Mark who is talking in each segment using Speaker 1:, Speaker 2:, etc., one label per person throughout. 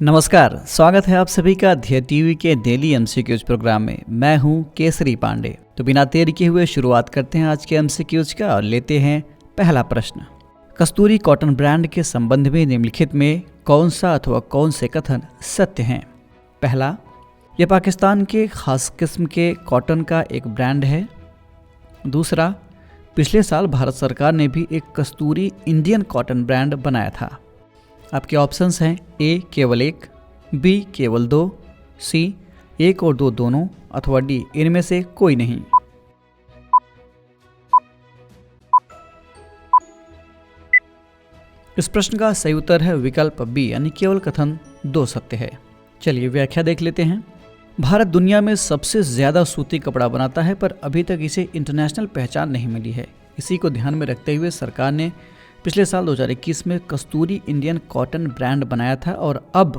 Speaker 1: नमस्कार, स्वागत है आप सभी का ध्येय टीवी के डेली एमसीक्यूज प्रोग्राम में। मैं हूं केसरी पांडे। तो बिना देरी के हुए शुरुआत करते हैं आज के एमसीक्यूज का और लेते हैं पहला प्रश्न। कस्तूरी कॉटन ब्रांड के संबंध में निम्नलिखित में कौन सा अथवा कौन से कथन सत्य हैं? पहला, यह पाकिस्तान के खास किस्म के कॉटन का एक ब्रांड है। दूसरा, पिछले साल भारत सरकार ने भी एक कस्तूरी इंडियन कॉटन ब्रांड बनाया था। आपके ऑप्शंस हैं ए केवल एक, बी केवल दो, सी एक और दो दोनों, अथवा डी इनमें से कोई नहीं। इस प्रश्न का सही उत्तर है विकल्प बी यानी केवल कथन दो सत्य है। चलिए व्याख्या देख लेते हैं। भारत दुनिया में सबसे ज्यादा सूती कपड़ा बनाता है, पर अभी तक इसे इंटरनेशनल पहचान नहीं मिली है। इसी को ध्यान में रखते हुए सरकार ने पिछले साल 2021 में कस्तूरी इंडियन कॉटन ब्रांड बनाया था और अब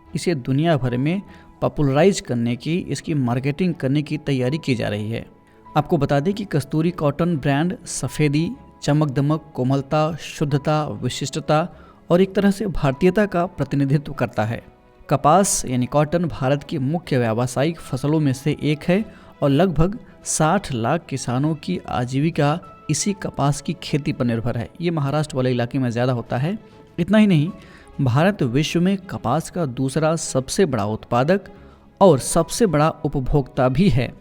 Speaker 1: इसे दुनिया भर में पॉपुलराइज करने की, इसकी मार्केटिंग करने की तैयारी की जा रही है। आपको बता दें कि कस्तूरी कॉटन ब्रांड सफ़ेदी, चमक दमक, कोमलता, शुद्धता, विशिष्टता और एक तरह से भारतीयता का प्रतिनिधित्व करता है। कपास यानी कॉटन भारत की मुख्य व्यावसायिक फसलों में से एक है और लगभग 60 लाख किसानों की आजीविका इसी कपास की खेती पर निर्भर है। ये महाराष्ट्र वाले इलाके में ज़्यादा होता है। इतना ही नहीं, भारत विश्व में कपास का दूसरा सबसे बड़ा उत्पादक और सबसे बड़ा उपभोक्ता भी है।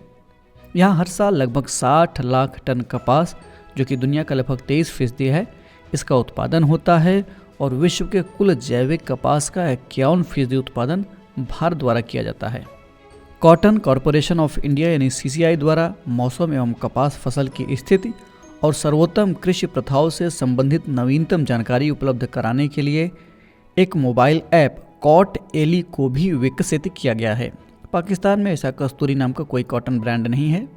Speaker 1: यहाँ हर साल लगभग 60 लाख टन कपास, जो कि दुनिया का लगभग 23% है, इसका उत्पादन होता है और विश्व के कुल जैविक कपास का 51% उत्पादन भारत द्वारा किया जाता है। कॉटन कॉरपोरेशन ऑफ इंडिया यानी CCI द्वारा मौसम एवं कपास फसल की स्थिति और सर्वोत्तम कृषि प्रथाओं से संबंधित नवीनतम जानकारी उपलब्ध कराने के लिए एक मोबाइल ऐप कॉट एली को भी विकसित किया गया है। पाकिस्तान में ऐसा कस्तूरी नाम का कोई कॉटन ब्रांड नहीं है।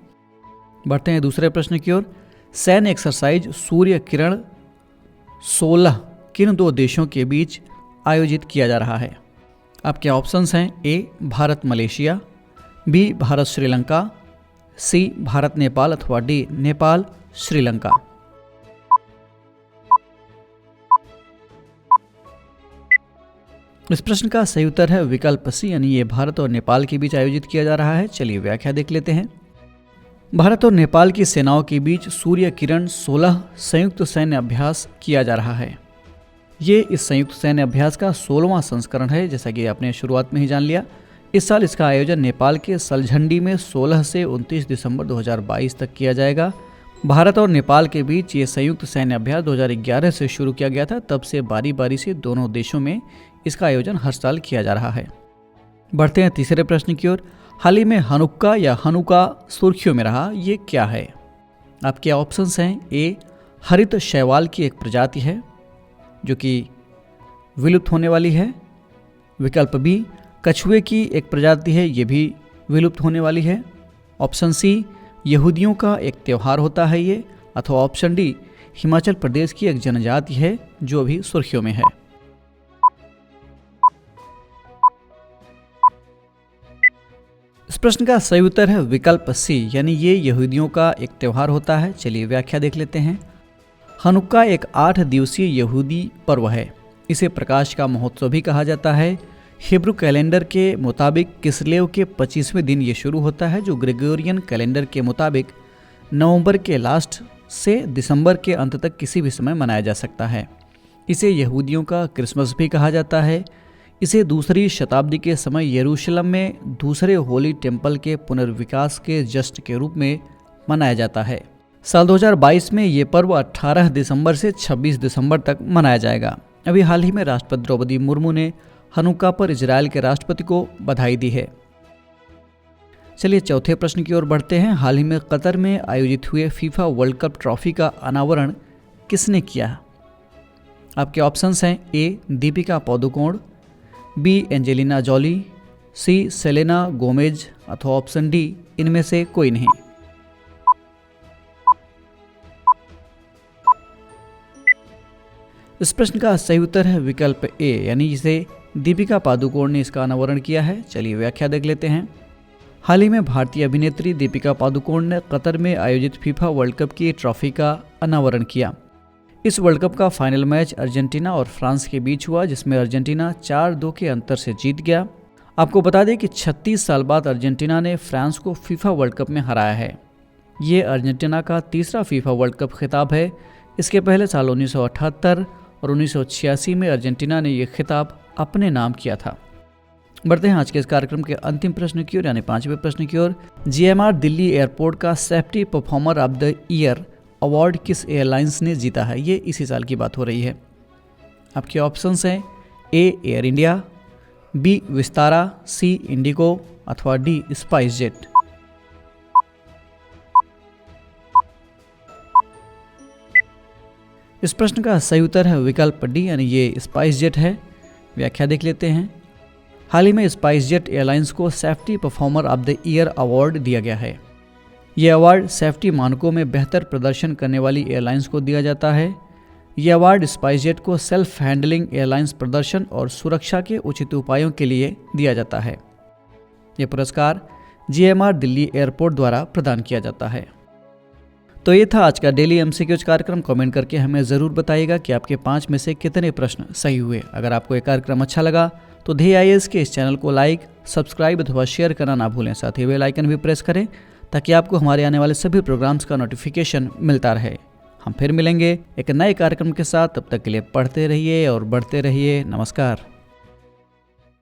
Speaker 1: बढ़ते हैं दूसरे प्रश्न की ओर। सैन्य एक्सरसाइज सूर्य किरण 16 किन दो देशों के बीच आयोजित किया जा रहा है? आपके ऑप्शंस हैं ए भारत मलेशिया, बी भारत श्रीलंका, सी भारत नेपाल अथवा डी नेपाल श्रीलंका। इस प्रश्न का सही उत्तर है विकल्प सी यानी ये भारत और नेपाल के बीच आयोजित किया जा रहा है। चलिए व्याख्या देख लेते हैं। भारत और नेपाल की सेनाओं के बीच सूर्य किरण 16 संयुक्त सैन्य अभ्यास किया जा रहा है। ये इस संयुक्त सैन्य अभ्यास का 16वां संस्करण है, जैसा कि आपने शुरुआत में ही जान लिया। इस साल इसका आयोजन नेपाल के सलझंडी में 16 से 29 दिसंबर 2022 तक किया जाएगा। भारत और नेपाल के बीच ये संयुक्त सैन्य अभ्यास 2011 से शुरू किया गया था। तब से बारी बारी से दोनों देशों में इसका आयोजन हर साल किया जा रहा है। बढ़ते हैं तीसरे प्रश्न की ओर। हाल ही में हनुक्का या हनुका सुर्खियों में रहा, ये क्या है? आपके ऑप्शंस हैं ए हरित शैवाल की एक प्रजाति है जो कि विलुप्त होने वाली है, विकल्प बी कछुए की एक प्रजाति है, ये भी विलुप्त होने वाली है, ऑप्शन सी यहूदियों का एक त्यौहार होता है ये, अथवा ऑप्शन डी हिमाचल प्रदेश की एक जनजाति है जो अभी सुर्खियों में है। इस प्रश्न का सही उत्तर है विकल्प सी यानी ये यहूदियों का एक त्यौहार होता है। चलिए व्याख्या देख लेते हैं। हनुक्का एक 8 दिवसीय यहूदी पर्व है। इसे प्रकाश का महोत्सव भी कहा जाता है। हिब्रू कैलेंडर के मुताबिक किस्लेव के 25वें दिन ये शुरू होता है, जो ग्रेगोरियन कैलेंडर के मुताबिक नवंबर के लास्ट से दिसंबर के अंत तक किसी भी समय मनाया जा सकता है। इसे यहूदियों का क्रिसमस भी कहा जाता है। इसे दूसरी शताब्दी के समय यरूशलेम में दूसरे होली टेम्पल के पुनर्विकास के जश्न के रूप में मनाया जाता है। साल 2022 में ये पर्व 18 दिसंबर से 26 दिसंबर तक मनाया जाएगा। अभी हाल ही में राष्ट्रपति द्रौपदी मुर्मू ने हनुक्का पर इजरायल के राष्ट्रपति को बधाई दी है। चलिए चौथे प्रश्न की ओर बढ़ते हैं। हाल ही में कतर में आयोजित हुए फीफा वर्ल्ड कप ट्रॉफी का अनावरण किसने किया? आपके ऑप्शंस हैं A Deepika Padukone, B Angelina Jolie, C Selena Gomez अथवा ऑप्शन डी इनमें से कोई नहीं। इस प्रश्न का सही उत्तर है विकल्प ए यानी जिसे दीपिका पादुकोण ने इसका अनावरण किया है। चलिए व्याख्या देख लेते हैं। हाल ही में भारतीय अभिनेत्री दीपिका पादुकोण ने कतर में आयोजित फीफा वर्ल्ड कप की ट्रॉफी का अनावरण किया। इस वर्ल्ड कप का फाइनल मैच अर्जेंटीना और फ्रांस के बीच हुआ, जिसमें अर्जेंटीना 4-2 के अंतर से जीत गया। आपको बता दें कि 36 साल बाद अर्जेंटीना ने फ्रांस को फीफा वर्ल्ड कप में हराया है। ये अर्जेंटीना का तीसरा फीफा वर्ल्ड कप खिताब है। इसके पहले साल 1978 और 1986 में अर्जेंटीना ने यह खिताब अपने नाम किया था। बढ़ते हैं आज के इस कार्यक्रम के अंतिम प्रश्न की ओर, यानी 5वें प्रश्न की ओर। GMR दिल्ली एयरपोर्ट का safety performer of the year award किस एयरलाइंस ने जीता है? ये इसी साल की बात हो रही है। आपके ऑप्शंस हैं A air India, B Vistara, C Indigo अथवा D स्पाइस जेट। इस प्रश्न का सही उत्तर है विकल्प डी, यानी ये स्पाइस जेट है। व्याख्या देख लेते हैं। हाल ही में स्पाइस जेट एयरलाइंस को safety performer of the year award दिया गया है। यह अवार्ड सेफ्टी मानकों में बेहतर प्रदर्शन करने वाली एयरलाइंस को दिया जाता है। यह अवार्ड स्पाइस जेट को सेल्फ हैंडलिंग एयरलाइंस प्रदर्शन और सुरक्षा के उचित उपायों के लिए दिया जाता है। यह पुरस्कार GMR दिल्ली एयरपोर्ट द्वारा प्रदान किया जाता है। तो ये था आज का डेली MCQs कार्यक्रम। कमेंट करके हमें ज़रूर बताइएगा कि आपके 5 में से कितने प्रश्न सही हुए। अगर आपको ये कार्यक्रम अच्छा लगा तो ध्येय IAS के इस चैनल को लाइक, सब्सक्राइब अथवा शेयर करना ना भूलें। साथ ही बेल आइकन भी प्रेस करें ताकि आपको हमारे आने वाले सभी प्रोग्राम्स का नोटिफिकेशन मिलता रहे। हम फिर मिलेंगे एक नए कार्यक्रम के साथ। तब तक के लिए पढ़ते रहिए और बढ़ते रहिए। नमस्कार।